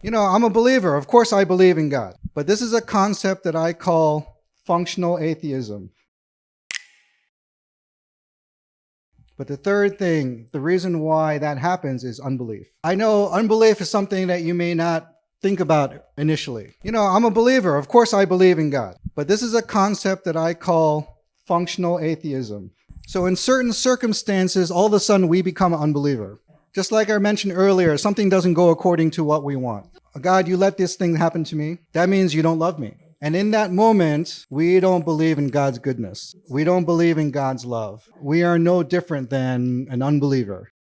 I'm a believer. Of course I believe in God. But this is a concept that I call functional atheism. But the third thing, the reason why that happens is unbelief. I know unbelief is something that you may not think about initially. I'm a believer. Of course I believe in God. But this is a concept that I call functional atheism. So in certain circumstances, all of a sudden we become an unbeliever. Just like I mentioned earlier, something doesn't go according to what we want. God, you let this thing happen to me. That means you don't love me. And in that moment, we don't believe in God's goodness. We don't believe in God's love. We are no different than an unbeliever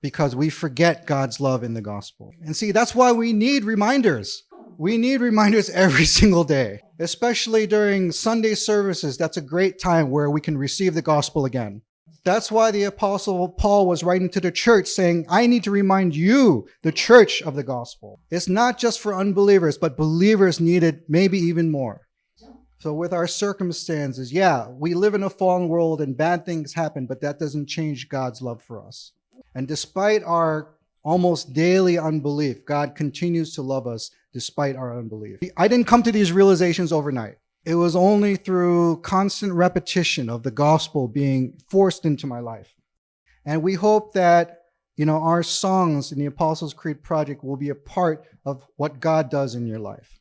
because we forget God's love in the gospel. And see, that's why we need reminders. We need reminders every single day, especially during Sunday services. That's a great time where we can receive the gospel again. That's why the Apostle Paul was writing to the church saying, I need to remind you, the church, of the gospel. It's not just for unbelievers, but believers need it maybe even more. So with our circumstances, we live in a fallen world and bad things happen, but that doesn't change God's love for us. And despite our almost daily unbelief, God continues to love us despite our unbelief. I didn't come to these realizations overnight. It was only through constant repetition of the gospel being forced into my life. And we hope that, our songs in the Apostles' Creed Project will be a part of what God does in your life.